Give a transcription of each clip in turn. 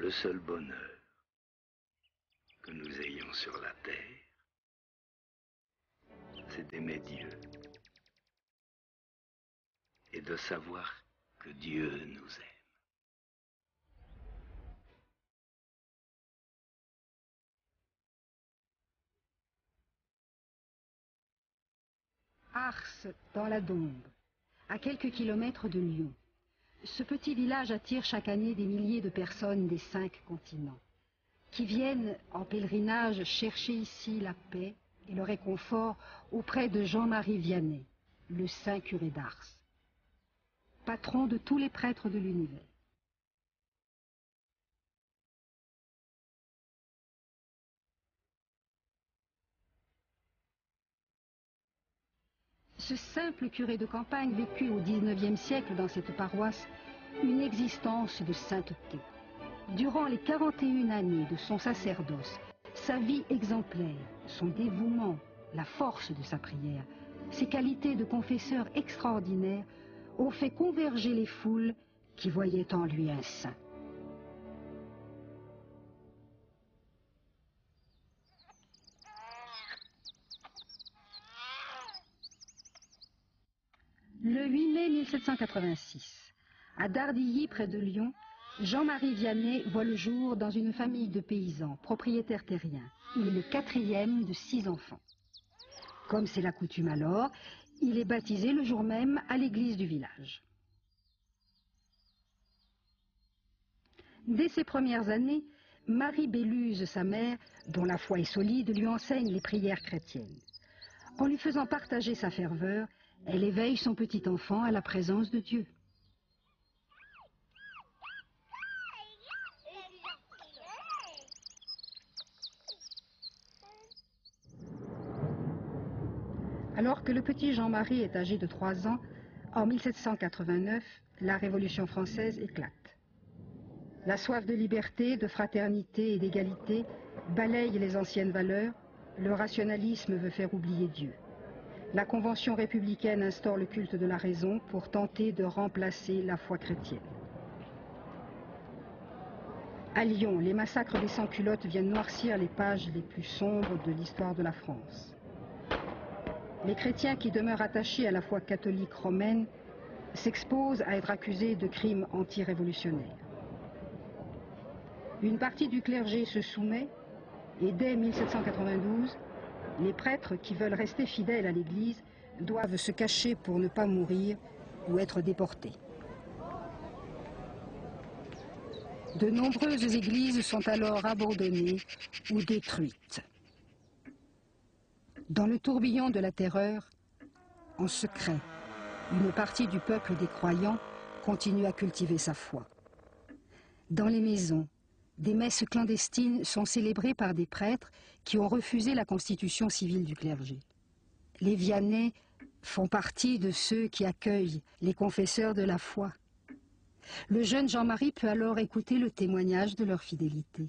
Le seul bonheur que nous ayons sur la terre, c'est d'aimer Dieu et de savoir que Dieu nous aime. Ars, dans la Dombe, à quelques kilomètres de Lyon. Ce petit village attire chaque année des milliers de personnes des 5 continents, qui viennent en pèlerinage chercher ici la paix et le réconfort auprès de Jean-Marie Vianney, le saint curé d'Ars, patron de tous les prêtres de l'univers. Ce simple curé de campagne vécut au XIXe siècle dans cette paroisse une existence de sainteté. Durant les 41 années de son sacerdoce, sa vie exemplaire, son dévouement, la force de sa prière, ses qualités de confesseur extraordinaires ont fait converger les foules qui voyaient en lui un saint. Le 8 mai 1786, à Dardilly, près de Lyon, Jean-Marie Vianney voit le jour dans une famille de paysans, propriétaires terriens. Il est le 4e de 6 enfants. Comme c'est la coutume alors, il est baptisé le jour même à l'église du village. Dès ses premières années, Marie Béluse, sa mère, dont la foi est solide, lui enseigne les prières chrétiennes. En lui faisant partager sa ferveur, elle éveille son petit enfant à la présence de Dieu. Alors que le petit Jean-Marie est âgé de 3 ans, en 1789, la Révolution française éclate. La soif de liberté, de fraternité et d'égalité balaye les anciennes valeurs, le rationalisme veut faire oublier Dieu. La Convention républicaine instaure le culte de la raison pour tenter de remplacer la foi chrétienne. À Lyon, les massacres des sans-culottes viennent noircir les pages les plus sombres de l'histoire de la France. Les chrétiens qui demeurent attachés à la foi catholique romaine s'exposent à être accusés de crimes anti-révolutionnaires. Une partie du clergé se soumet et dès 1792, les prêtres qui veulent rester fidèles à l'Église doivent se cacher pour ne pas mourir ou être déportés. De nombreuses églises sont alors abandonnées ou détruites. Dans le tourbillon de la terreur, en secret, une partie du peuple des croyants continue à cultiver sa foi. Dans les maisons, des messes clandestines sont célébrées par des prêtres qui ont refusé la constitution civile du clergé. Les Vianney font partie de ceux qui accueillent les confesseurs de la foi. Le jeune Jean-Marie peut alors écouter le témoignage de leur fidélité.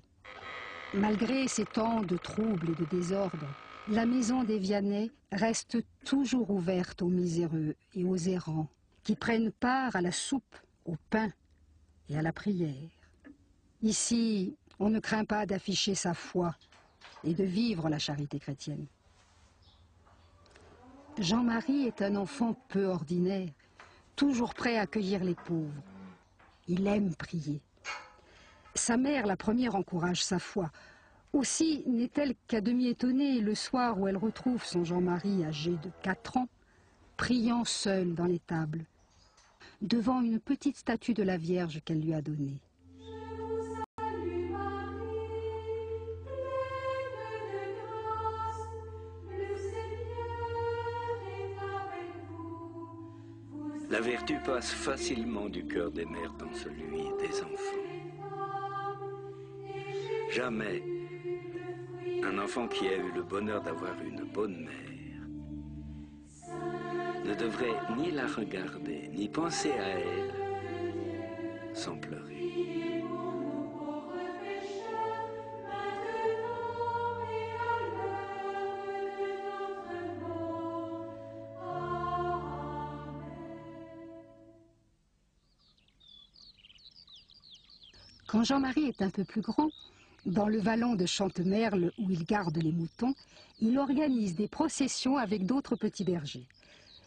Malgré ces temps de troubles et de désordre, la maison des Vianney reste toujours ouverte aux miséreux et aux errants qui prennent part à la soupe, au pain et à la prière. Ici, on ne craint pas d'afficher sa foi et de vivre la charité chrétienne. Jean-Marie est un enfant peu ordinaire, toujours prêt à accueillir les pauvres. Il aime prier. Sa mère, la première, encourage sa foi. Aussi n'est-elle qu'à demi étonnée le soir où elle retrouve son Jean-Marie âgé de 4 ans, priant seul dans l'étable, devant une petite statue de la Vierge qu'elle lui a donnée. La vertu passe facilement du cœur des mères dans celui des enfants. Jamais un enfant qui a eu le bonheur d'avoir une bonne mère ne devrait ni la regarder, ni penser à elle sans pleurer. Quand Jean-Marie est un peu plus grand, dans le vallon de Chantemerle où il garde les moutons, il organise des processions avec d'autres petits bergers.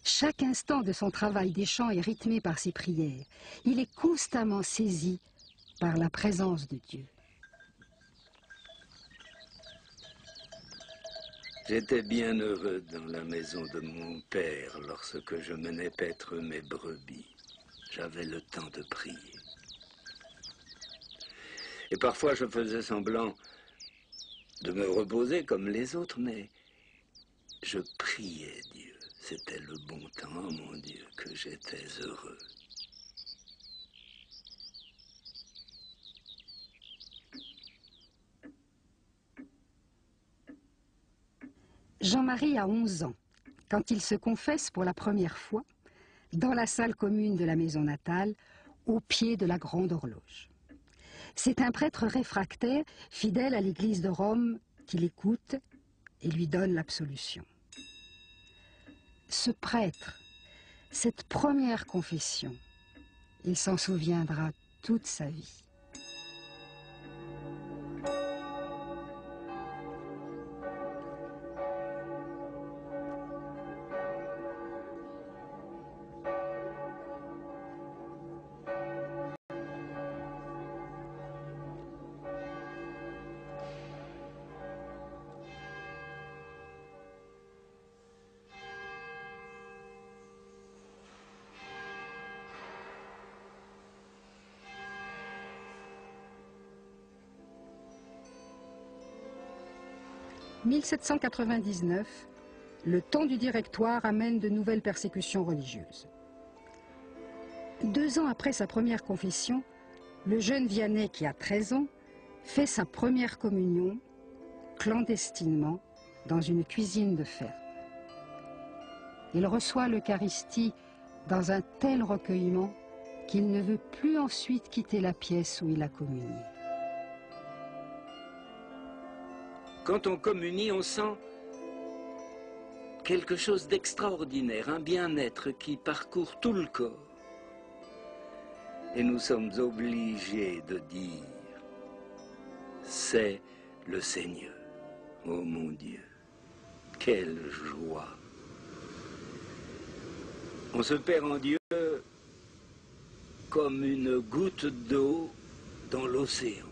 Chaque instant de son travail des champs est rythmé par ses prières. Il est constamment saisi par la présence de Dieu. J'étais bien heureux dans la maison de mon père lorsque je menais paître mes brebis. J'avais le temps de prier. Et parfois je faisais semblant de me reposer comme les autres, mais je priais Dieu. C'était le bon temps, mon Dieu, que j'étais heureux. Jean-Marie a 11 ans quand il se confesse pour la première fois dans la salle commune de la maison natale, au pied de la grande horloge. C'est un prêtre réfractaire, fidèle à l'église de Rome, qui l'écoute et lui donne l'absolution. Ce prêtre, cette première confession, il s'en souviendra toute sa vie. « 1799, le temps du Directoire amène de nouvelles persécutions religieuses. 2 ans après sa première confession, le jeune Vianney, qui a 13 ans, fait sa première communion clandestinement dans une cuisine de ferme. Il reçoit l'Eucharistie dans un tel recueillement qu'il ne veut plus ensuite quitter la pièce où il a communié. Quand on communie, on sent quelque chose d'extraordinaire, un bien-être qui parcourt tout le corps. Et nous sommes obligés de dire, c'est le Seigneur. Oh mon Dieu, quelle joie! On se perd en Dieu comme une goutte d'eau dans l'océan.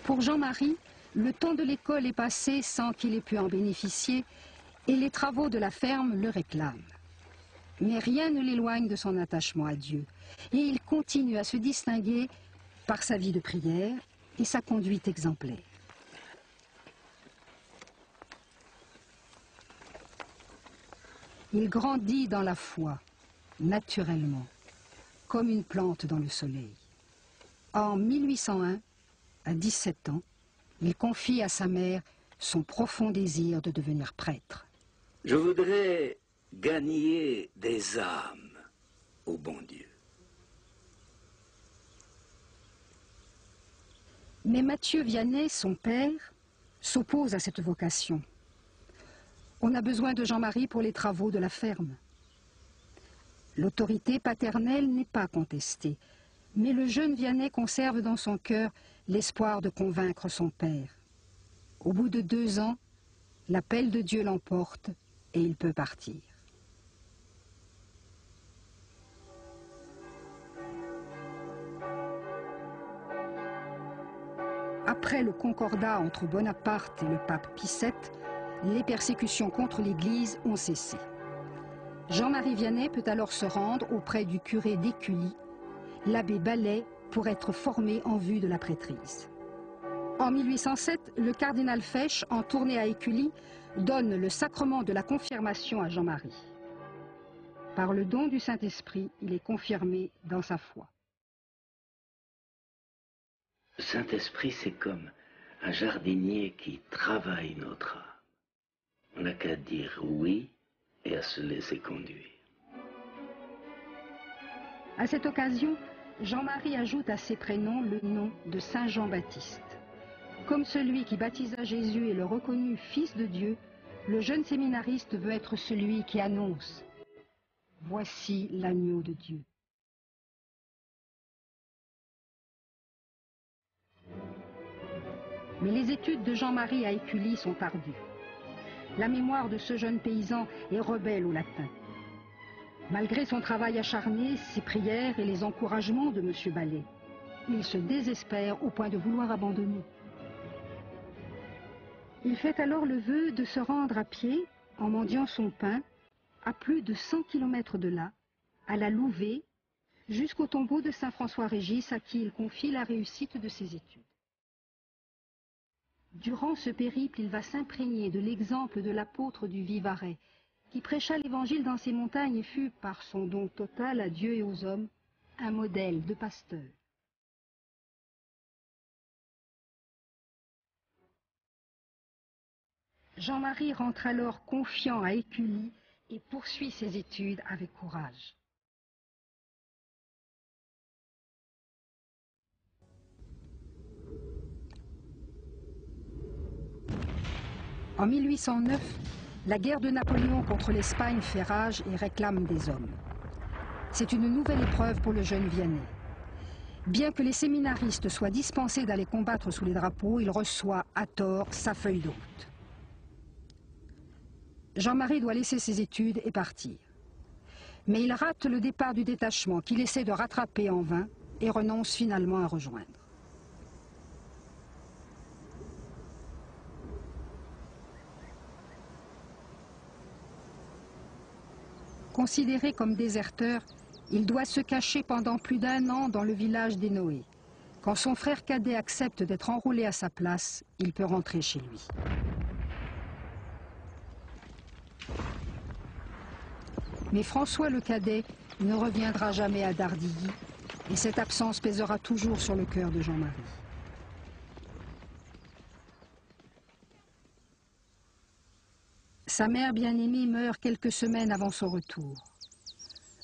Pour Jean-Marie, le temps de l'école est passé sans qu'il ait pu en bénéficier et les travaux de la ferme le réclament. Mais rien ne l'éloigne de son attachement à Dieu et il continue à se distinguer par sa vie de prière et sa conduite exemplaire. Il grandit dans la foi, naturellement, comme une plante dans le soleil. En 1801, à 17 ans, il confie à sa mère son profond désir de devenir prêtre. Je voudrais gagner des âmes au bon Dieu. Mais Mathieu Vianney, son père, s'oppose à cette vocation. On a besoin de Jean-Marie pour les travaux de la ferme. L'autorité paternelle n'est pas contestée, mais le jeune Vianney conserve dans son cœur l'espoir de convaincre son père. Au bout de 2 ans, l'appel de Dieu l'emporte et il peut partir. Après le concordat entre Bonaparte et le pape Pie VII, les persécutions contre l'Église ont cessé. Jean-Marie Vianney peut alors se rendre auprès du curé d'Écully, l'abbé Ballet, pour être formé en vue de la prêtrise. En 1807, le cardinal Fesch, en tournée à Écully, donne le sacrement de la confirmation à Jean-Marie. Par le don du Saint-Esprit, il est confirmé dans sa foi. Le Saint-Esprit, c'est comme un jardinier qui travaille notre âme. On n'a qu'à dire oui et à se laisser conduire. À cette occasion, Jean-Marie ajoute à ses prénoms le nom de Saint Jean-Baptiste. Comme celui qui baptisa Jésus et le reconnut Fils de Dieu, le jeune séminariste veut être celui qui annonce « Voici l'agneau de Dieu ». Mais les études de Jean-Marie à Écully sont tardues. La mémoire de ce jeune paysan est rebelle au latin. Malgré son travail acharné, ses prières et les encouragements de M. Ballet, il se désespère au point de vouloir abandonner. Il fait alors le vœu de se rendre à pied, en mendiant son pain, à plus de 100 km de là, à la Louvet, jusqu'au tombeau de saint François-Régis, à qui il confie la réussite de ses études. Durant ce périple, il va s'imprégner de l'exemple de l'apôtre du Vivarais, qui prêcha l'évangile dans ces montagnes et fut, par son don total à Dieu et aux hommes, un modèle de pasteur. Jean-Marie rentre alors confiant à Écully et poursuit ses études avec courage. En 1809, la guerre de Napoléon contre l'Espagne fait rage et réclame des hommes. C'est une nouvelle épreuve pour le jeune Vianney. Bien que les séminaristes soient dispensés d'aller combattre sous les drapeaux, il reçoit à tort sa feuille de route. Jean-Marie doit laisser ses études et partir. Mais il rate le départ du détachement qu'il essaie de rattraper en vain et renonce finalement à rejoindre. Considéré comme déserteur, il doit se cacher pendant plus d'1 an dans le village des Noé. Quand son frère cadet accepte d'être enrôlé à sa place, il peut rentrer chez lui. Mais François le cadet ne reviendra jamais à Dardilly et cette absence pèsera toujours sur le cœur de Jean-Marie. Sa mère bien-aimée meurt quelques semaines avant son retour.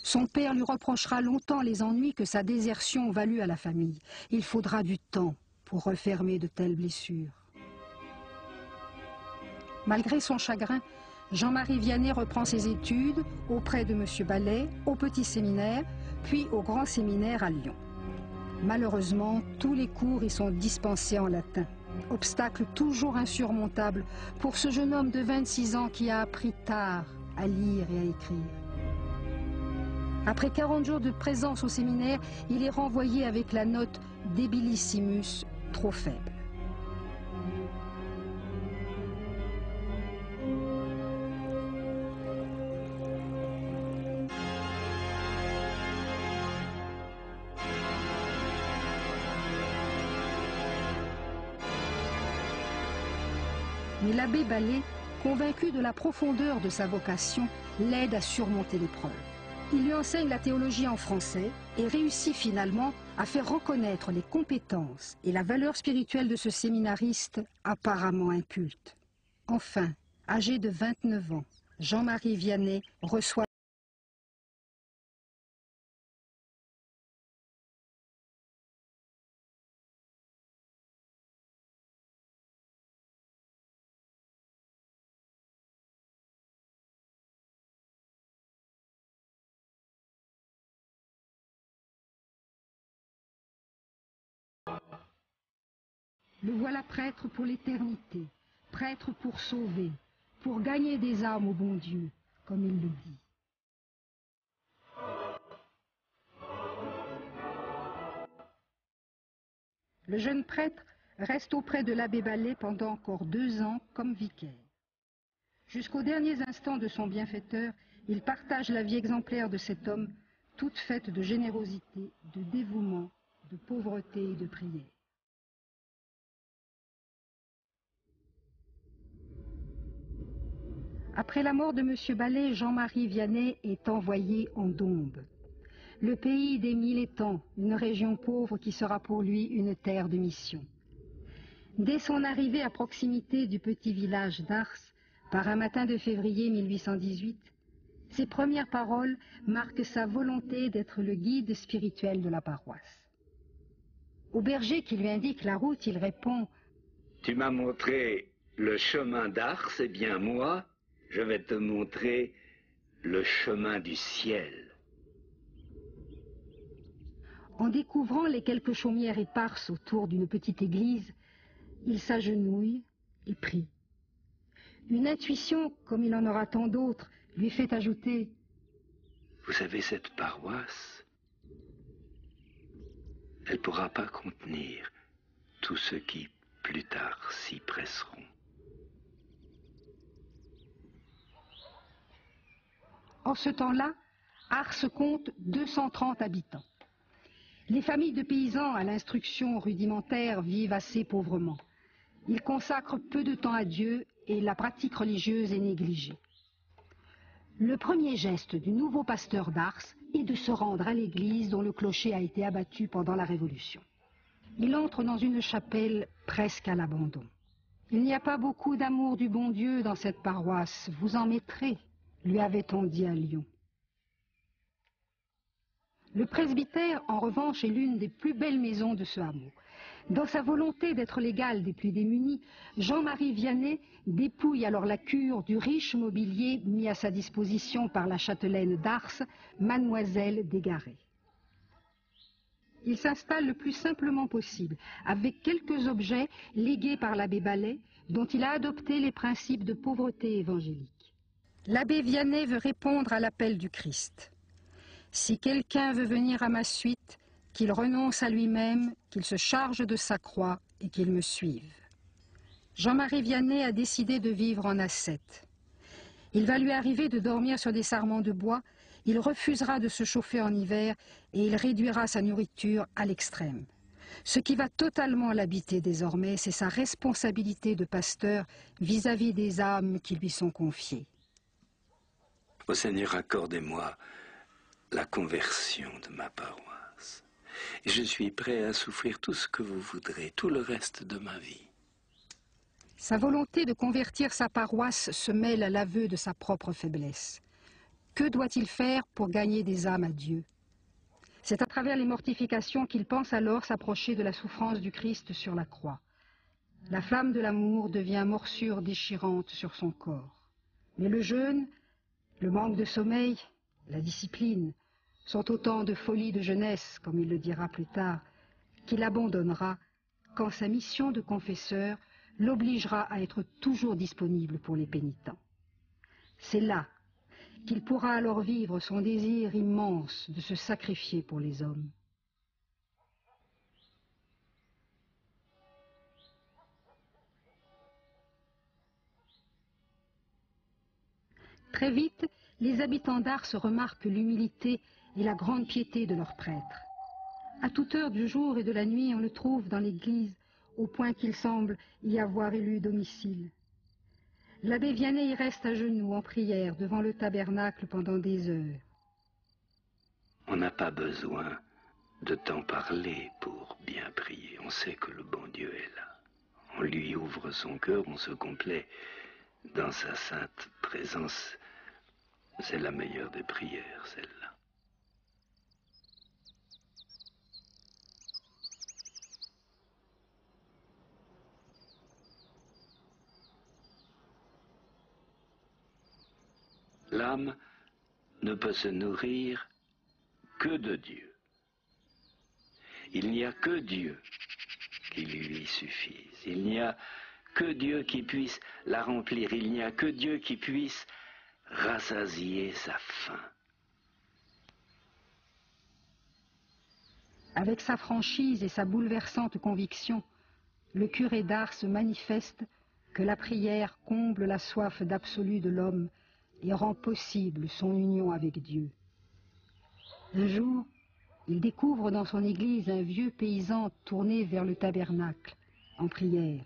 Son père lui reprochera longtemps les ennuis que sa désertion valut à la famille. Il faudra du temps pour refermer de telles blessures. Malgré son chagrin, Jean-Marie Vianney reprend ses études auprès de M. Ballet, au petit séminaire, puis au grand séminaire à Lyon. Malheureusement, tous les cours y sont dispensés en latin. Obstacle toujours insurmontable pour ce jeune homme de 26 ans qui a appris tard à lire et à écrire. Après 40 jours de présence au séminaire, il est renvoyé avec la note Debilissimus, trop faible. Mais l'abbé Ballet, convaincu de la profondeur de sa vocation, l'aide à surmonter l'épreuve. Il lui enseigne la théologie en français et réussit finalement à faire reconnaître les compétences et la valeur spirituelle de ce séminariste apparemment inculte. Enfin, âgé de 29 ans, Jean-Marie Vianney reçoit le voilà prêtre pour l'éternité, prêtre pour sauver, pour gagner des âmes au bon Dieu, comme il le dit. Le jeune prêtre reste auprès de l'abbé Ballet pendant encore 2 ans comme vicaire. Jusqu'aux derniers instants de son bienfaiteur, il partage la vie exemplaire de cet homme, toute faite de générosité, de dévouement, de pauvreté et de prière. Après la mort de M. Ballet, Jean-Marie Vianney est envoyé en Dombes. Le pays des 1000 étangs, une région pauvre qui sera pour lui une terre de mission. Dès son arrivée à proximité du petit village d'Ars, par un matin de février 1818, ses premières paroles marquent sa volonté d'être le guide spirituel de la paroisse. Au berger qui lui indique la route, il répond Tu m'as montré le chemin d'Ars, eh bien moi, je vais te montrer le chemin du ciel. En découvrant les quelques chaumières éparses autour d'une petite église, il s'agenouille et prie. Une intuition, comme il en aura tant d'autres, lui fait ajouter « Vous savez, cette paroisse, elle ne pourra pas contenir tous ceux qui, plus tard, s'y presseront. » En ce temps-là, Ars compte 230 habitants. Les familles de paysans à l'instruction rudimentaire vivent assez pauvrement. Ils consacrent peu de temps à Dieu et la pratique religieuse est négligée. Le premier geste du nouveau pasteur d'Ars est de se rendre à l'église dont le clocher a été abattu pendant la Révolution. Il entre dans une chapelle presque à l'abandon. « Il n'y a pas beaucoup d'amour du bon Dieu dans cette paroisse, vous en mettrez », lui avait-on dit à Lyon. Le presbytère, en revanche, est l'une des plus belles maisons de ce hameau. Dans sa volonté d'être l'égal des plus démunis, Jean-Marie Vianney dépouille alors la cure du riche mobilier mis à sa disposition par la châtelaine d'Ars, Mademoiselle Desgarets. Il s'installe le plus simplement possible, avec quelques objets légués par l'abbé Ballet, dont il a adopté les principes de pauvreté évangélique. L'abbé Vianney veut répondre à l'appel du Christ. Si quelqu'un veut venir à ma suite, qu'il renonce à lui-même, qu'il se charge de sa croix et qu'il me suive. Jean-Marie Vianney a décidé de vivre en ascète. Il va lui arriver de dormir sur des sarments de bois, il refusera de se chauffer en hiver et il réduira sa nourriture à l'extrême. Ce qui va totalement l'habiter désormais, c'est sa responsabilité de pasteur vis-à-vis des âmes qui lui sont confiées. Ô Seigneur, accordez-moi la conversion de ma paroisse. Et je suis prêt à souffrir tout ce que vous voudrez, tout le reste de ma vie. Sa volonté de convertir sa paroisse se mêle à l'aveu de sa propre faiblesse. Que doit-il faire pour gagner des âmes à Dieu? C'est à travers les mortifications qu'il pense alors s'approcher de la souffrance du Christ sur la croix. La flamme de l'amour devient morsure déchirante sur son corps. Mais le jeûne, le manque de sommeil, la discipline sont autant de folies de jeunesse, comme il le dira plus tard, qu'il abandonnera quand sa mission de confesseur l'obligera à être toujours disponible pour les pénitents. C'est là qu'il pourra alors vivre son désir immense de se sacrifier pour les hommes. Très vite, les habitants d'Ars remarquent l'humilité et la grande piété de leur prêtre. À toute heure du jour et de la nuit, on le trouve dans l'église, au point qu'il semble y avoir élu domicile. L'abbé Vianney y reste à genoux en prière devant le tabernacle pendant des heures. On n'a pas besoin de t'en parler pour bien prier. On sait que le bon Dieu est là. On lui ouvre son cœur, on se complaît dans sa sainte présence. C'est la meilleure des prières, celle-là. L'âme ne peut se nourrir que de Dieu. Il n'y a que Dieu qui lui suffise. Il n'y a que Dieu qui puisse la remplir. Il n'y a que Dieu qui puisse rassasier sa faim. Avec sa franchise et sa bouleversante conviction, le curé d'Ars se manifeste que la prière comble la soif d'absolu de l'homme et rend possible son union avec Dieu. Un jour, il découvre dans son église un vieux paysan tourné vers le tabernacle, en prière.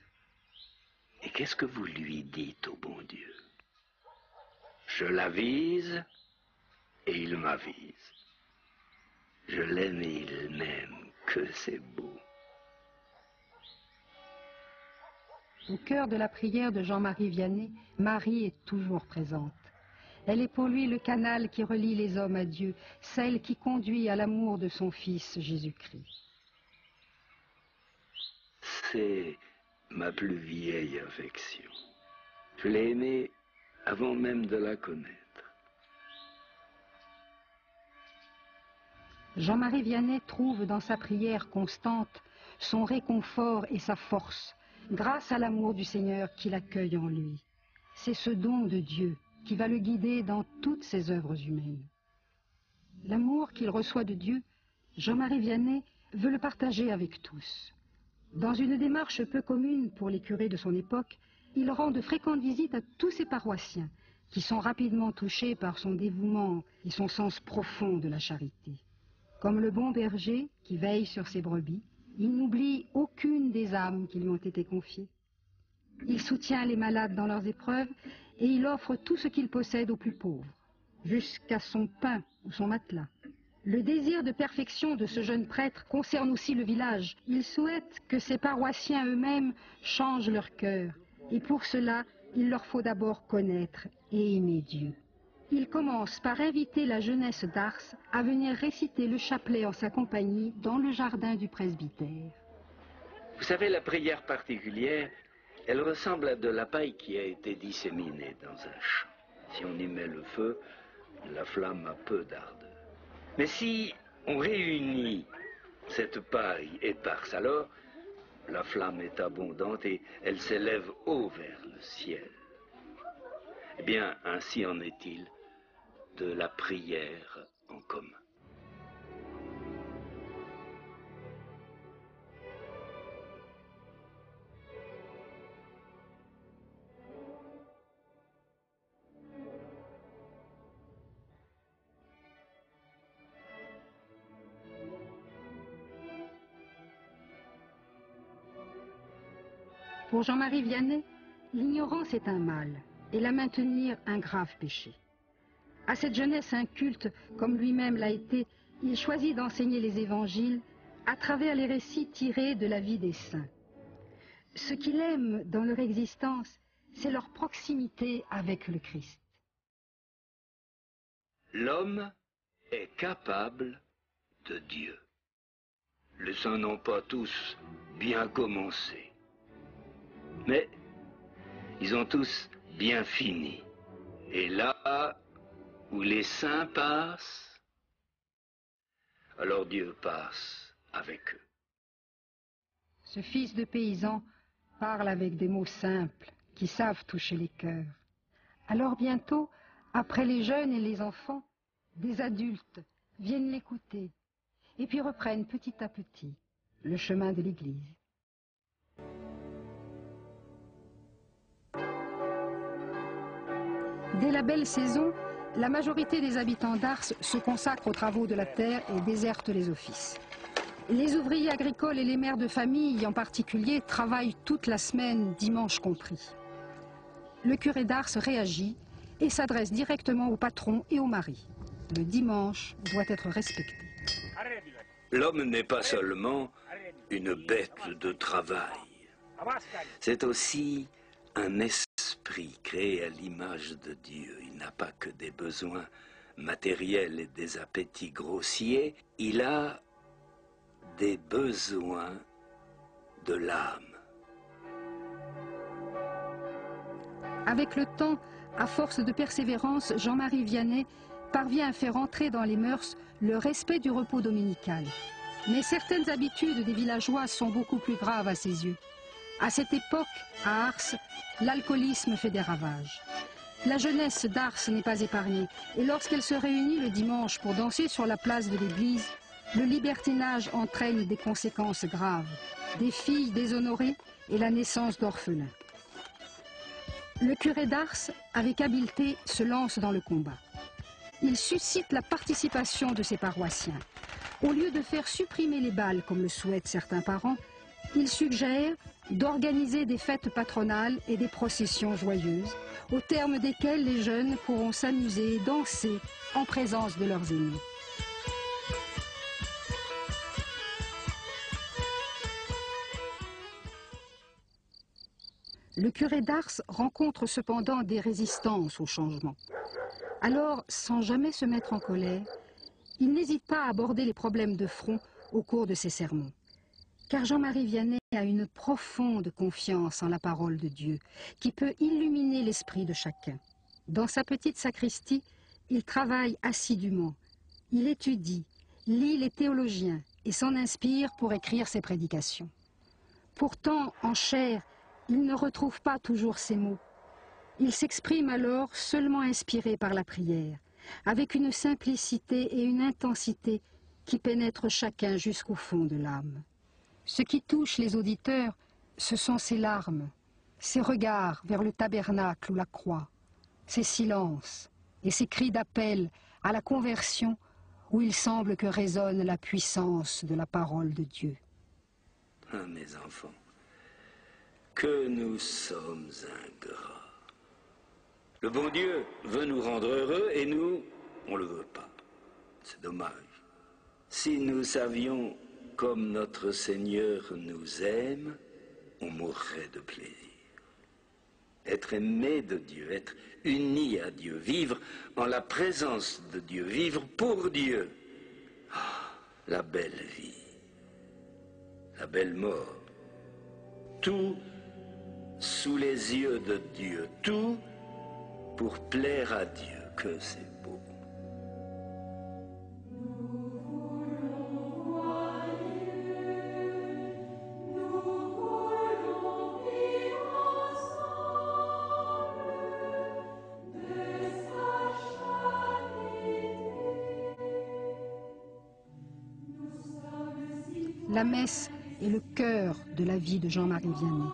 Et qu'est-ce que vous lui dites au bon Dieu? Je l'avise et il m'avise. Je l'aime et il m'aime, que c'est beau. Au cœur de la prière de Jean-Marie Vianney, Marie est toujours présente. Elle est pour lui le canal qui relie les hommes à Dieu, celle qui conduit à l'amour de son Fils Jésus-Christ. C'est ma plus vieille affection. Je l'ai aimée avant même de la connaître. Jean-Marie Vianney trouve dans sa prière constante son réconfort et sa force, grâce à l'amour du Seigneur qui l'accueille en lui. C'est ce don de Dieu qui va le guider dans toutes ses œuvres humaines. L'amour qu'il reçoit de Dieu, Jean-Marie Vianney veut le partager avec tous. Dans une démarche peu commune pour les curés de son époque, il rend de fréquentes visites à tous ses paroissiens, qui sont rapidement touchés par son dévouement et son sens profond de la charité. Comme le bon berger qui veille sur ses brebis, il n'oublie aucune des âmes qui lui ont été confiées. Il soutient les malades dans leurs épreuves et il offre tout ce qu'il possède aux plus pauvres, jusqu'à son pain ou son matelas. Le désir de perfection de ce jeune prêtre concerne aussi le village. Il souhaite que ses paroissiens eux-mêmes changent leur cœur. Et pour cela, il leur faut d'abord connaître et aimer Dieu. Il commence par inviter la jeunesse d'Ars à venir réciter le chapelet en sa compagnie dans le jardin du presbytère. Vous savez, la prière particulière, elle ressemble à de la paille qui a été disséminée dans un champ. Si on y met le feu, la flamme a peu d'ardeur. Mais si on réunit cette paille éparse, alors la flamme est abondante et elle s'élève haut vers le ciel. Eh bien, ainsi en est-il de la prière en commun. Pour Jean-Marie Vianney, l'ignorance est un mal et la maintenir un grave péché. À cette jeunesse inculte, comme lui-même l'a été, il choisit d'enseigner les évangiles à travers les récits tirés de la vie des saints. Ce qu'il aime dans leur existence, c'est leur proximité avec le Christ. L'homme est capable de Dieu. Les saints n'ont pas tous bien commencé. Mais ils ont tous bien fini. Et là où les saints passent, alors Dieu passe avec eux. Ce fils de paysan parle avec des mots simples qui savent toucher les cœurs. Alors bientôt, après les jeunes et les enfants, des adultes viennent l'écouter et puis reprennent petit à petit le chemin de l'Église. Dès la belle saison, la majorité des habitants d'Ars se consacrent aux travaux de la terre et désertent les offices. Les ouvriers agricoles et les mères de famille en particulier travaillent toute la semaine, dimanche compris. Le curé d'Ars réagit et s'adresse directement au patron et au mari. Le dimanche doit être respecté. L'homme n'est pas seulement une bête de travail. C'est aussi un esprit créé à l'image de Dieu. Il n'a pas que des besoins matériels et des appétits grossiers. Il a des besoins de l'âme. Avec le temps, à force de persévérance, Jean-Marie Vianney parvient à faire entrer dans les mœurs le respect du repos dominical. Mais certaines habitudes des villageois sont beaucoup plus graves à ses yeux. À cette époque, à Ars, l'alcoolisme fait des ravages. La jeunesse d'Ars n'est pas épargnée, et lorsqu'elle se réunit le dimanche pour danser sur la place de l'église, le libertinage entraîne des conséquences graves, des filles déshonorées et la naissance d'orphelins. Le curé d'Ars, avec habileté, se lance dans le combat. Il suscite la participation de ses paroissiens. Au lieu de faire supprimer les bals, comme le souhaitent certains parents, il suggère d'organiser des fêtes patronales et des processions joyeuses, au terme desquelles les jeunes pourront s'amuser et danser en présence de leurs aînés. Le curé d'Ars rencontre cependant des résistances au changement. Alors, sans jamais se mettre en colère, il n'hésite pas à aborder les problèmes de front au cours de ses sermons. Car Jean-Marie Vianney a une profonde confiance en la parole de Dieu, qui peut illuminer l'esprit de chacun. Dans sa petite sacristie, il travaille assidûment. Il étudie, lit les théologiens et s'en inspire pour écrire ses prédications. Pourtant, en chair, il ne retrouve pas toujours ces mots. Il s'exprime alors seulement inspiré par la prière, avec une simplicité et une intensité qui pénètrent chacun jusqu'au fond de l'âme. Ce qui touche les auditeurs, ce sont ses larmes, ses regards vers le tabernacle ou la croix, ses silences et ses cris d'appel à la conversion où il semble que résonne la puissance de la parole de Dieu. Ah, mes enfants, que nous sommes ingrats. Le bon Dieu veut nous rendre heureux et nous, on ne le veut pas. C'est dommage. Si nous savions comme notre Seigneur nous aime, on mourrait de plaisir. Être aimé de Dieu, être uni à Dieu, vivre en la présence de Dieu, vivre pour Dieu. Ah, la belle vie, la belle mort. Tout sous les yeux de Dieu, tout pour plaire à Dieu, que c'est beau. La messe est le cœur de la vie de Jean-Marie Vianney.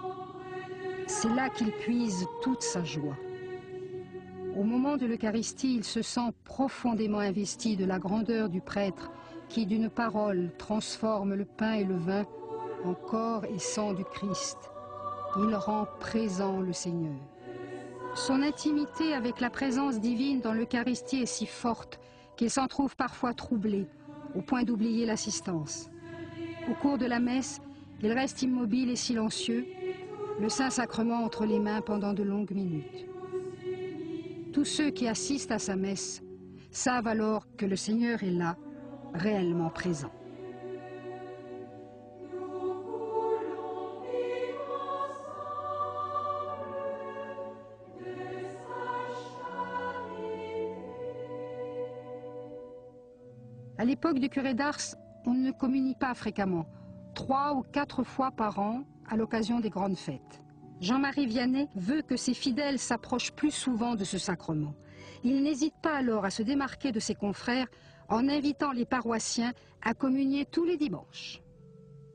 C'est là qu'il puise toute sa joie. Au moment de l'Eucharistie, il se sent profondément investi de la grandeur du prêtre qui, d'une parole, transforme le pain et le vin en corps et sang du Christ. Il rend présent le Seigneur. Son intimité avec la présence divine dans l'Eucharistie est si forte qu'il s'en trouve parfois troublé, au point d'oublier l'assistance. Au cours de la messe, il reste immobile et silencieux, le Saint-Sacrement entre les mains pendant de longues minutes. Tous ceux qui assistent à sa messe savent alors que le Seigneur est là, réellement présent. À l'époque du curé d'Ars, on ne communie pas fréquemment, 3 ou 4 fois par an à l'occasion des grandes fêtes. Jean-Marie Vianney veut que ses fidèles s'approchent plus souvent de ce sacrement. Il n'hésite pas alors à se démarquer de ses confrères en invitant les paroissiens à communier tous les dimanches.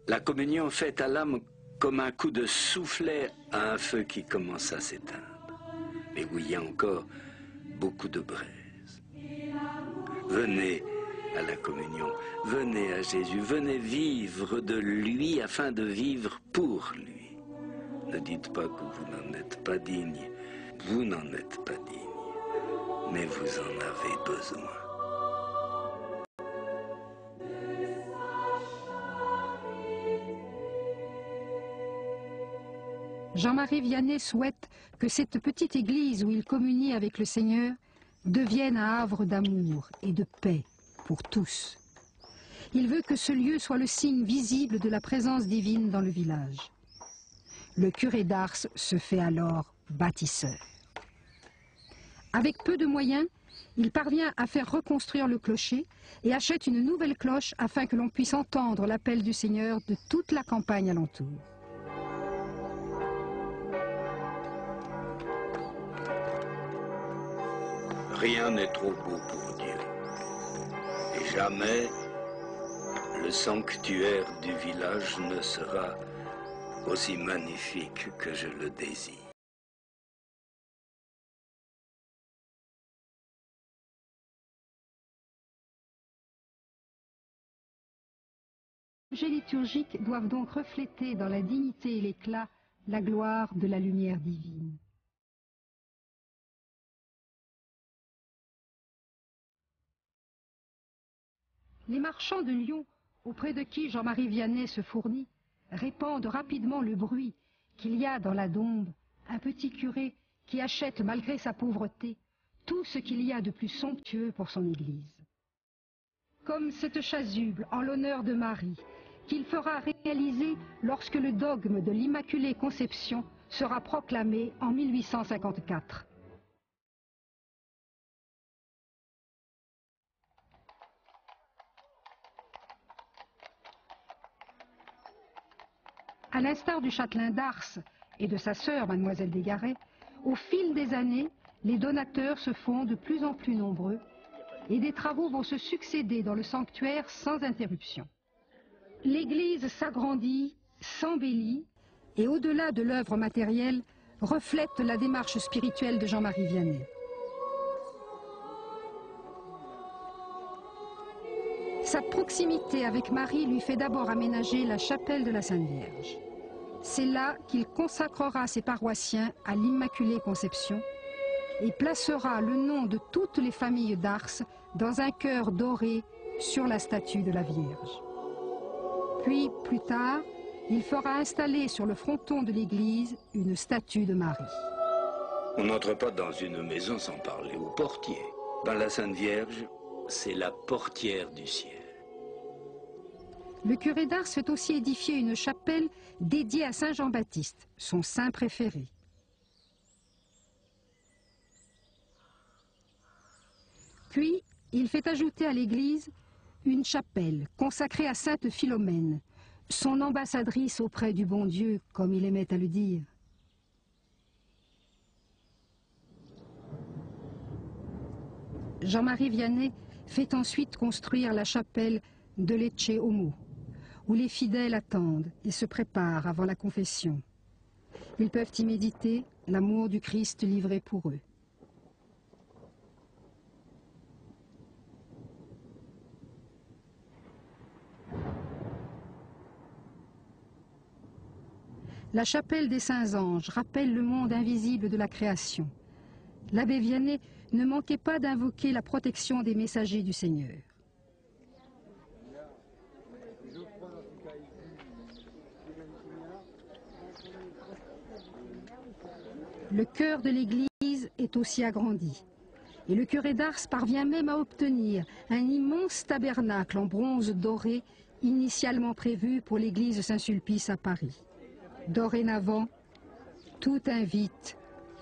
La communion fait à l'âme comme un coup de soufflet à un feu qui commence à s'éteindre, mais où il y a encore beaucoup de braise. Venez à la communion, venez à Jésus, venez vivre de lui afin de vivre pour lui. Ne dites pas que vous n'en êtes pas digne, vous n'en êtes pas digne, mais vous en avez besoin. Jean-Marie Vianney souhaite que cette petite église où il communie avec le Seigneur devienne un havre d'amour et de paix pour tous. Il veut que ce lieu soit le signe visible de la présence divine dans le village. Le curé d'Ars se fait alors bâtisseur. Avec peu de moyens, il parvient à faire reconstruire le clocher et achète une nouvelle cloche afin que l'on puisse entendre l'appel du Seigneur de toute la campagne alentour. Rien n'est trop beau pour Dieu. Et jamais le sanctuaire du village ne sera aussi magnifique que je le désire. Les objets liturgiques doivent donc refléter dans la dignité et l'éclat la gloire de la lumière divine. Les marchands de Lyon, auprès de qui Jean-Marie Vianney se fournit, répandent rapidement le bruit qu'il y a dans la Dombes un petit curé qui achète, malgré sa pauvreté, tout ce qu'il y a de plus somptueux pour son église. Comme cette chasuble en l'honneur de Marie, qu'il fera réaliser lorsque le dogme de l'Immaculée Conception sera proclamé en 1854. À l'instar du châtelain d'Ars et de sa sœur, mademoiselle Desgaret, au fil des années, les donateurs se font de plus en plus nombreux et des travaux vont se succéder dans le sanctuaire sans interruption. L'église s'agrandit, s'embellit et au-delà de l'œuvre matérielle, reflète la démarche spirituelle de Jean-Marie Vianney. Sa proximité avec Marie lui fait d'abord aménager la chapelle de la Sainte Vierge. C'est là qu'il consacrera ses paroissiens à l'Immaculée Conception et placera le nom de toutes les familles d'Ars dans un cœur doré sur la statue de la Vierge. Puis, plus tard, il fera installer sur le fronton de l'église une statue de Marie. On n'entre pas dans une maison sans parler au portier. Dans la Sainte Vierge, c'est la portière du ciel. Le curé d'Ars fait aussi édifier une chapelle dédiée à Saint Jean-Baptiste, son saint préféré. Puis, il fait ajouter à l'église une chapelle consacrée à Sainte Philomène, son ambassadrice auprès du bon Dieu, comme il aimait à le dire. Jean-Marie Vianney fait ensuite construire la chapelle de Lecce Homo, où les fidèles attendent et se préparent avant la confession. Ils peuvent y méditer l'amour du Christ livré pour eux. La chapelle des Saints-Anges rappelle le monde invisible de la création. L'abbé Vianney ne manquait pas d'invoquer la protection des messagers du Seigneur. Le chœur de l'église est aussi agrandi. Et le curé d'Ars parvient même à obtenir un immense tabernacle en bronze doré, initialement prévu pour l'église Saint-Sulpice à Paris. Dorénavant, tout invite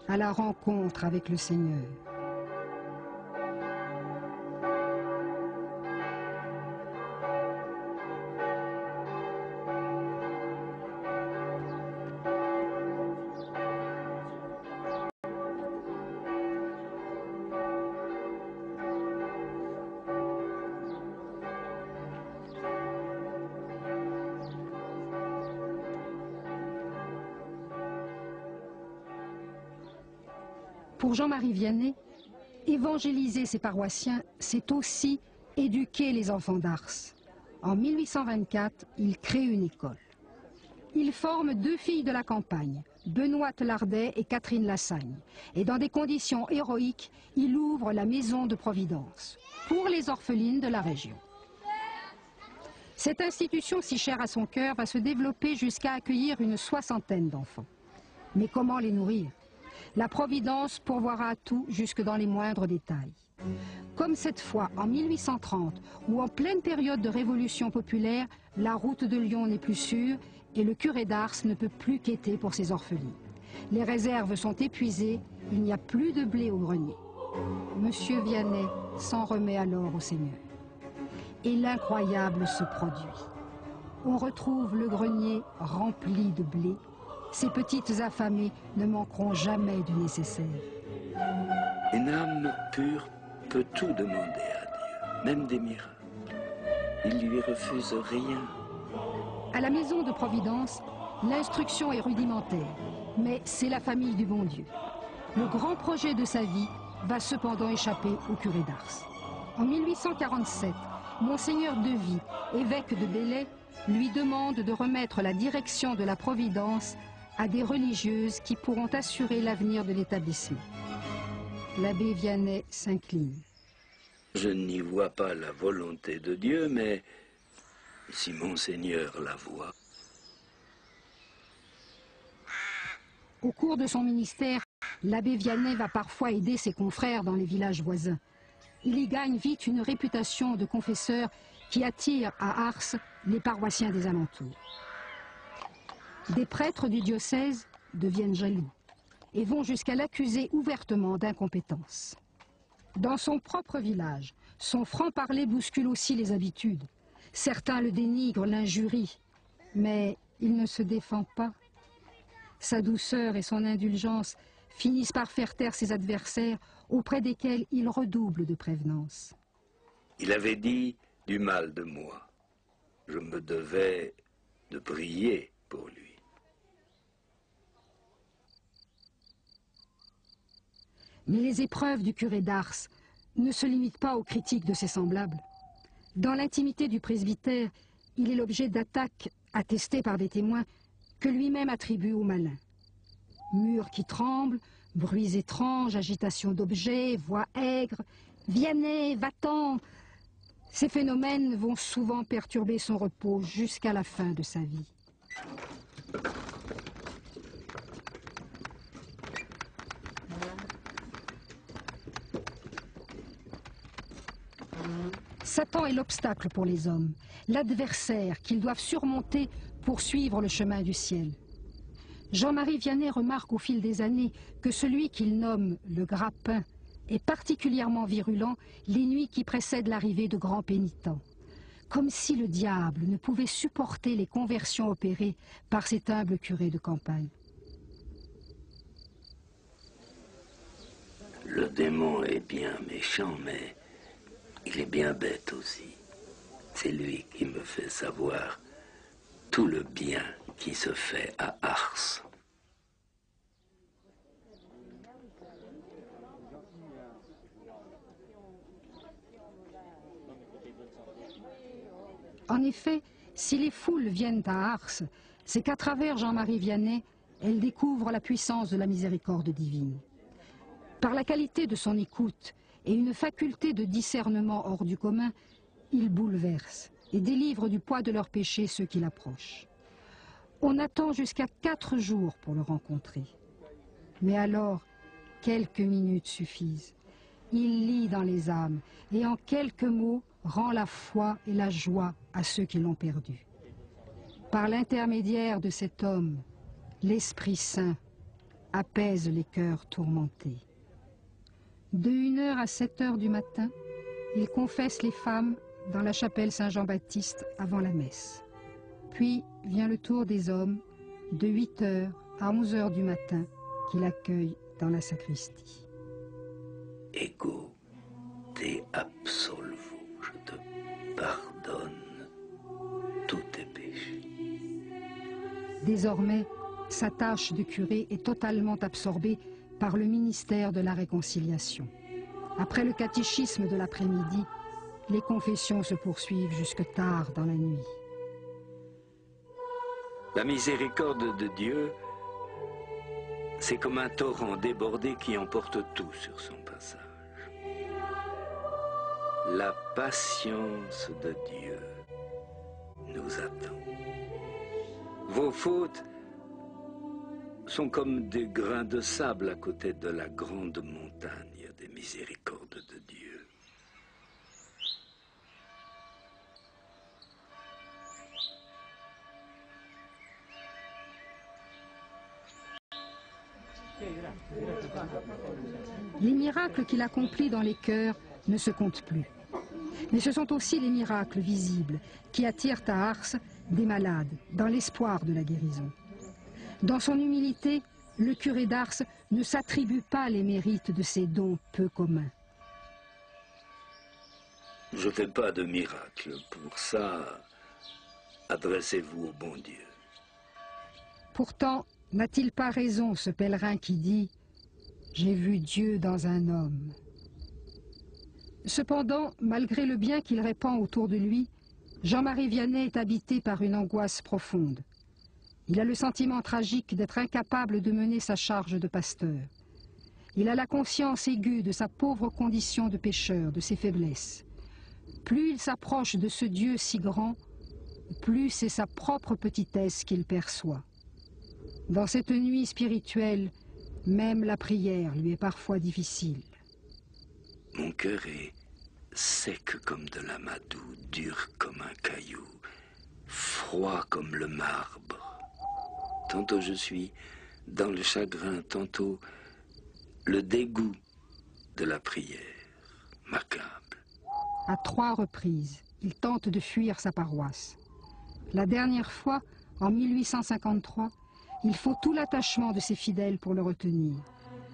à la rencontre avec le Seigneur. Pour Jean-Marie Vianney, évangéliser ses paroissiens, c'est aussi éduquer les enfants d'Ars. En 1824, il crée une école. Il forme 2 filles de la campagne, Benoîte Lardet et Catherine Lassagne. Et dans des conditions héroïques, il ouvre la maison de Providence pour les orphelines de la région. Cette institution si chère à son cœur va se développer jusqu'à accueillir une 60aine d'enfants. Mais comment les nourrir ? La Providence pourvoira à tout jusque dans les moindres détails. Comme cette fois en 1830, où en pleine période de révolution populaire, la route de Lyon n'est plus sûre et le curé d'Ars ne peut plus quêter pour ses orphelines. Les réserves sont épuisées, il n'y a plus de blé au grenier. Monsieur Vianney s'en remet alors au Seigneur. Et l'incroyable se produit. On retrouve le grenier rempli de blé. Ces petites affamées ne manqueront jamais du nécessaire. Une âme pure peut tout demander à Dieu, même des miracles. Il lui refuse rien. À la maison de Providence, l'instruction est rudimentaire, mais c'est la famille du bon Dieu. Le grand projet de sa vie va cependant échapper au curé d'Ars. En 1847, Monseigneur Devy, évêque de Belley, lui demande de remettre la direction de la Providence à des religieuses qui pourront assurer l'avenir de l'établissement. L'abbé Vianney s'incline. Je n'y vois pas la volonté de Dieu, mais si Monseigneur la voit. Au cours de son ministère, l'abbé Vianney va parfois aider ses confrères dans les villages voisins. il y gagne vite une réputation de confesseur qui attire à Ars les paroissiens des alentours. Des prêtres du diocèse deviennent jaloux et vont jusqu'à l'accuser ouvertement d'incompétence. Dans son propre village, son franc-parler bouscule aussi les habitudes. Certains le dénigrent, l'injurient, mais il ne se défend pas. Sa douceur et son indulgence finissent par faire taire ses adversaires auprès desquels il redouble de prévenance. Il avait dit du mal de moi. Je me devais de prier pour lui. Mais les épreuves du curé d'Ars ne se limitent pas aux critiques de ses semblables. Dans l'intimité du presbytère, il est l'objet d'attaques attestées par des témoins que lui-même attribue au malin. Murs qui tremblent, bruits étranges, agitation d'objets, voix aigres, Vianney, va-t'en. Ces phénomènes vont souvent perturber son repos jusqu'à la fin de sa vie. Satan est l'obstacle pour les hommes, l'adversaire qu'ils doivent surmonter pour suivre le chemin du ciel. Jean-Marie Vianney remarque au fil des années que celui qu'il nomme le grappin est particulièrement virulent les nuits qui précèdent l'arrivée de grands pénitents, comme si le diable ne pouvait supporter les conversions opérées par cet humble curé de campagne. Le démon est bien méchant, mais il est bien bête aussi. C'est lui qui me fait savoir tout le bien qui se fait à Ars. En effet, si les foules viennent à Ars, c'est qu'à travers Jean-Marie Vianney, elles découvrent la puissance de la miséricorde divine. Par la qualité de son écoute et une faculté de discernement hors du commun, il bouleverse et délivre du poids de leurs péchés ceux qui l'approchent. On attend jusqu'à 4 jours pour le rencontrer. Mais alors, quelques minutes suffisent. Il lit dans les âmes et en quelques mots rend la foi et la joie à ceux qui l'ont perdu. Par l'intermédiaire de cet homme, l'Esprit Saint apaise les cœurs tourmentés. De 1h à 7h du matin, il confesse les femmes dans la chapelle Saint-Jean-Baptiste avant la messe. Puis vient le tour des hommes, de 8h à 11h du matin, qu'il accueille dans la sacristie. Ego te absolvo, je te pardonne tous tes péchés. Désormais, sa tâche de curé est totalement absorbée par le ministère de la réconciliation. Après le catéchisme de l'après-midi, les confessions se poursuivent jusque tard dans la nuit. La miséricorde de Dieu, c'est comme un torrent débordé qui emporte tout sur son passage. La patience de Dieu nous attend. Vos fautes sont comme des grains de sable à côté de la grande montagne des miséricordes de Dieu. Les miracles qu'il accomplit dans les cœurs ne se comptent plus. Mais ce sont aussi les miracles visibles qui attirent à Ars des malades dans l'espoir de la guérison. Dans son humilité, le curé d'Ars ne s'attribue pas les mérites de ses dons peu communs. Je ne fais pas de miracle. Pour ça, adressez-vous au bon Dieu. Pourtant, n'a-t-il pas raison ce pèlerin qui dit « J'ai vu Dieu dans un homme ». Cependant, malgré le bien qu'il répand autour de lui, Jean-Marie Vianney est habité par une angoisse profonde. Il a le sentiment tragique d'être incapable de mener sa charge de pasteur. Il a la conscience aiguë de sa pauvre condition de pécheur, de ses faiblesses. Plus il s'approche de ce Dieu si grand, plus c'est sa propre petitesse qu'il perçoit. Dans cette nuit spirituelle, même la prière lui est parfois difficile. Mon cœur est sec comme de l'amadou, dur comme un caillou, froid comme le marbre. Tantôt je suis dans le chagrin, tantôt le dégoût de la prière, m'accable. À 3 reprises, il tente de fuir sa paroisse. La dernière fois, en 1853, il faut tout l'attachement de ses fidèles pour le retenir.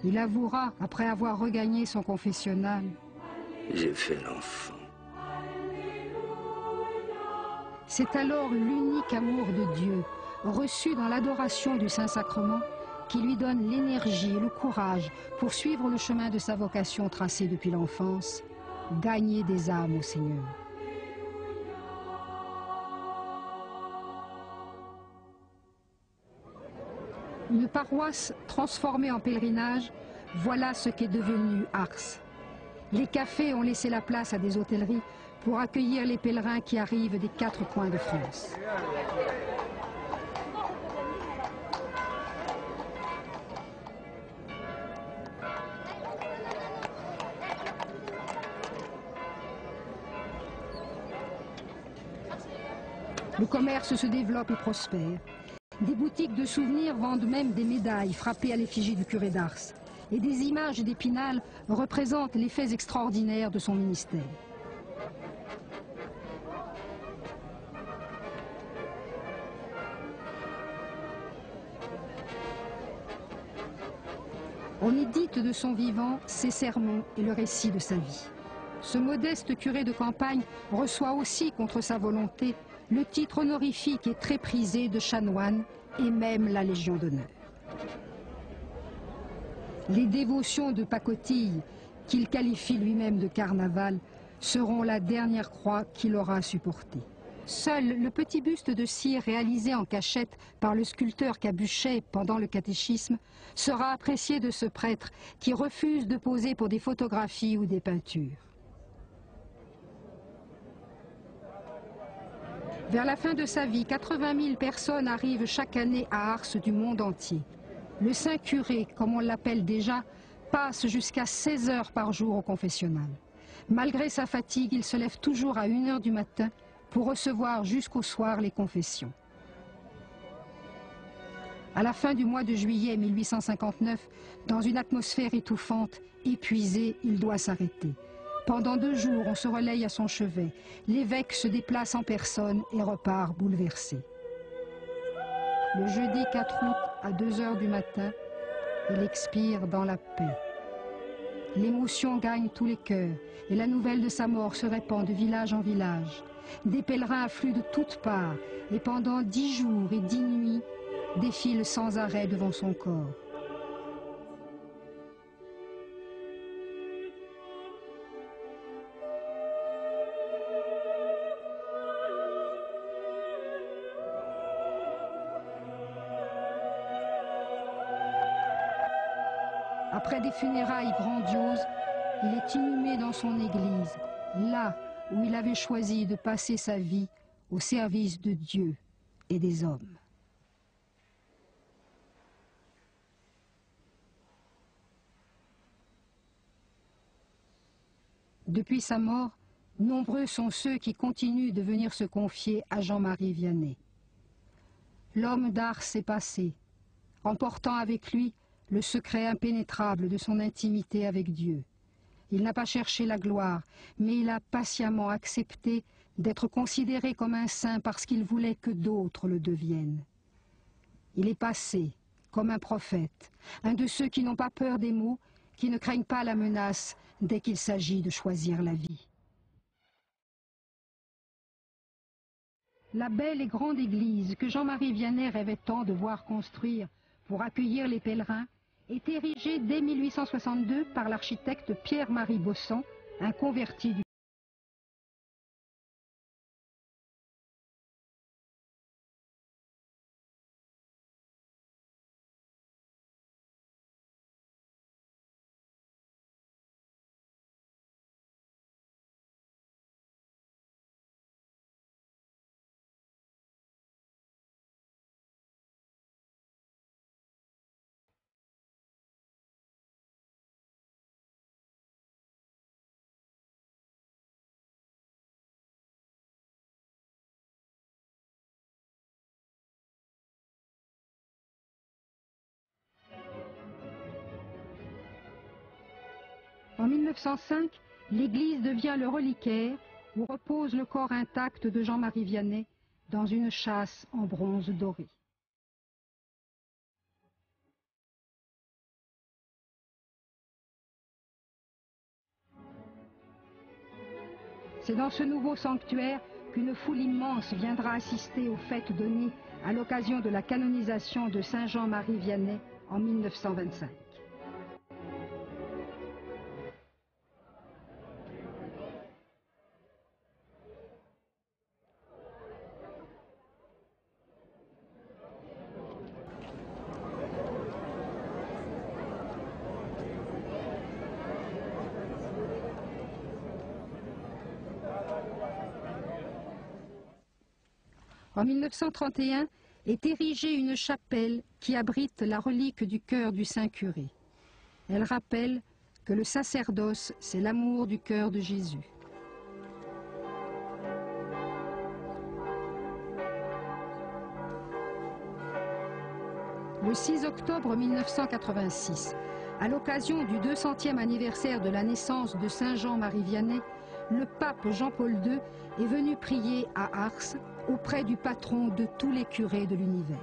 Il avouera, après avoir regagné son confessionnal, « J'ai fait l'enfant. » C'est alors l'unique amour de Dieu, reçu dans l'adoration du Saint-Sacrement, qui lui donne l'énergie et le courage pour suivre le chemin de sa vocation tracée depuis l'enfance, gagner des âmes au Seigneur. Une paroisse transformée en pèlerinage, voilà ce qu'est devenu Ars. Les cafés ont laissé la place à des hôtelleries pour accueillir les pèlerins qui arrivent des 4 coins de France. Le commerce se développe et prospère. Des boutiques de souvenirs vendent même des médailles frappées à l'effigie du curé d'Ars. Et des images d'Épinal représentent les faits extraordinaires de son ministère. On édite de son vivant ses sermons et le récit de sa vie. Ce modeste curé de campagne reçoit aussi, contre sa volonté, le titre honorifique et très prisé de chanoine et même la Légion d'honneur. Les dévotions de pacotille, qu'il qualifie lui-même de carnaval, seront la dernière croix qu'il aura supportée. Seul le petit buste de cire réalisé en cachette par le sculpteur Cabuchet pendant le catéchisme sera apprécié de ce prêtre qui refuse de poser pour des photographies ou des peintures. Vers la fin de sa vie, 80 000 personnes arrivent chaque année à Ars du monde entier. Le saint curé, comme on l'appelle déjà, passe jusqu'à 16 heures par jour au confessionnal. Malgré sa fatigue, il se lève toujours à 1 heure du matin pour recevoir jusqu'au soir les confessions. À la fin du mois de juillet 1859, dans une atmosphère étouffante, épuisé, il doit s'arrêter. Pendant 2 jours, on se relaye à son chevet. L'évêque se déplace en personne et repart bouleversé. Le jeudi 4 août, à 2 heures du matin, il expire dans la paix. L'émotion gagne tous les cœurs et la nouvelle de sa mort se répand de village en village. Des pèlerins affluent de toutes parts et pendant 10 jours et 10 nuits défilent sans arrêt devant son corps. Après des funérailles grandioses, il est inhumé dans son église, là où il avait choisi de passer sa vie au service de Dieu et des hommes. Depuis sa mort, nombreux sont ceux qui continuent de venir se confier à Jean-Marie Vianney. L'homme d'Ars s'est passé, emportant avec lui le secret impénétrable de son intimité avec Dieu. Il n'a pas cherché la gloire, mais il a patiemment accepté d'être considéré comme un saint parce qu'il voulait que d'autres le deviennent. Il est passé comme un prophète, un de ceux qui n'ont pas peur des mots, qui ne craignent pas la menace dès qu'il s'agit de choisir la vie. La belle et grande église que Jean-Marie Vianney rêvait tant de voir construire pour accueillir les pèlerins est érigée dès 1862 par l'architecte Pierre-Marie Bossan, un converti du En 1905, l'église devient le reliquaire où repose le corps intact de Jean-Marie Vianney dans une châsse en bronze doré. C'est dans ce nouveau sanctuaire qu'une foule immense viendra assister aux fêtes données à l'occasion de la canonisation de Saint Jean-Marie Vianney en 1925. En 1931 est érigée une chapelle qui abrite la relique du cœur du Saint-Curé. Elle rappelle que le sacerdoce, c'est l'amour du cœur de Jésus. Le 6 octobre 1986, à l'occasion du 200e anniversaire de la naissance de Saint Jean-Marie Vianney, le pape Jean-Paul II est venu prier à Ars auprès du patron de tous les curés de l'univers.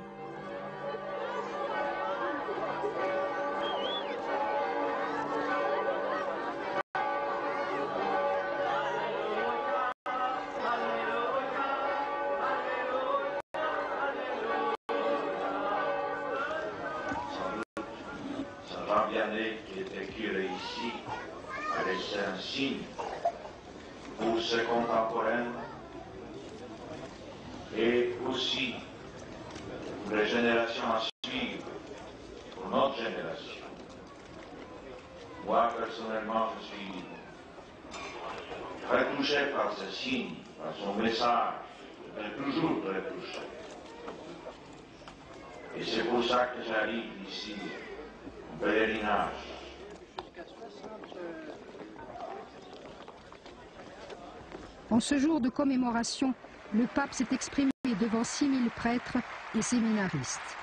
Saint Jean Vianney, qui était curé ici, a laissé un signe pour ses contemporains et aussi pour les générations à suivre, pour notre génération. Moi, personnellement, je suis très touché par ce signe, par son message. Je suis toujours très touché. Et c'est pour ça que j'arrive ici, en pèlerinage. En ce jour de commémoration, le pape s'est exprimé devant 6000 prêtres et séminaristes.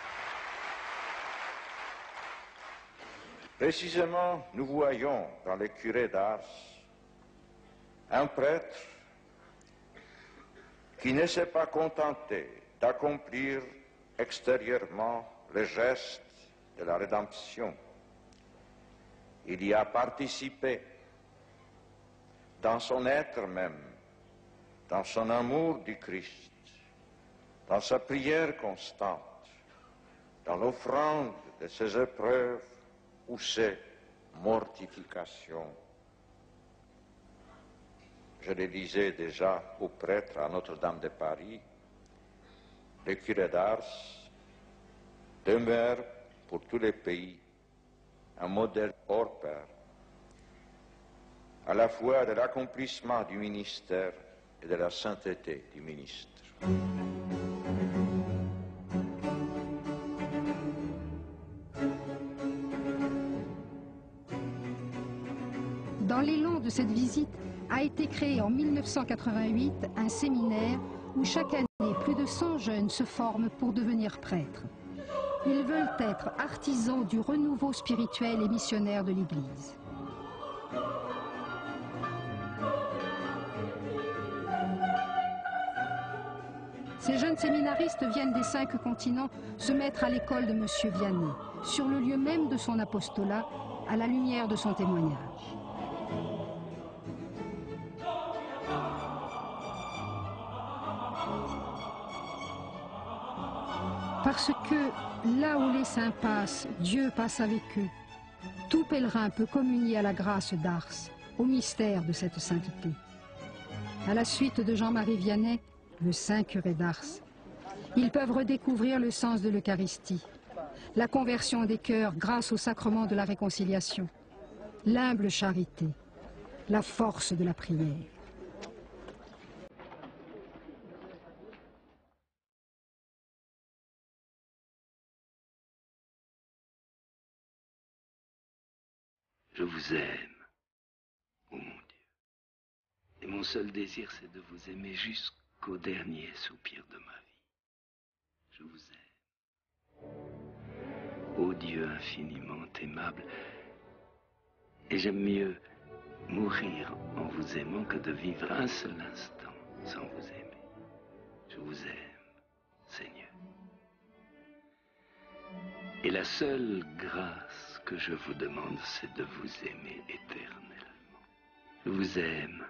Précisément, nous voyons dans les curés d'Ars un prêtre qui ne s'est pas contenté d'accomplir extérieurement les gestes de la rédemption. Il y a participé dans son être même, dans son amour du Christ, dans sa prière constante, dans l'offrande de ses épreuves ou ses mortifications. Je le disais déjà aux prêtres à Notre-Dame de Paris, les curés d'Ars demeurent pour tous les pays un modèle hors pair, à la fois de l'accomplissement du ministère et de la sainteté du ministre. Dans l'élan de cette visite a été créé en 1988 un séminaire où chaque année plus de 100 jeunes se forment pour devenir prêtres. Ils veulent être artisans du renouveau spirituel et missionnaire de l'Église. Ces jeunes séminaristes viennent des 5 continents se mettre à l'école de M. Vianney, sur le lieu même de son apostolat, à la lumière de son témoignage. Parce que là où les saints passent, Dieu passe avec eux. Tout pèlerin peut communier à la grâce d'Ars, au mystère de cette sainteté. À la suite de Jean-Marie Vianney, le saint curé d'Ars, ils peuvent redécouvrir le sens de l'Eucharistie, la conversion des cœurs grâce au sacrement de la réconciliation, l'humble charité, la force de la prière. Je vous aime, ô mon Dieu. Et mon seul désir, c'est de vous aimer jusqu'au dernier soupir de ma vie. Je vous aime. Ô Dieu infiniment aimable. Et j'aime mieux mourir en vous aimant que de vivre un seul instant sans vous aimer. Je vous aime, Seigneur. Et la seule grâce que je vous demande, c'est de vous aimer éternellement. Je vous aime,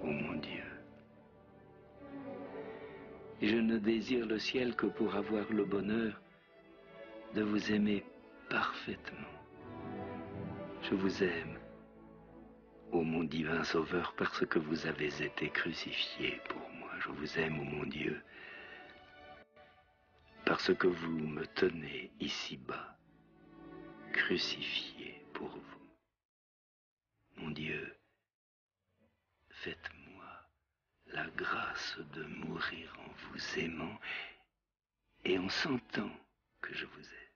ô mon Dieu. Et je ne désire le ciel que pour avoir le bonheur de vous aimer parfaitement. Je vous aime, ô mon divin Sauveur, parce que vous avez été crucifié pour moi. Je vous aime, ô mon Dieu, parce que vous me tenez ici-bas, crucifié pour vous. Mon Dieu, faites-moi la grâce de mourir en vous aimant et en sentant que je vous aime.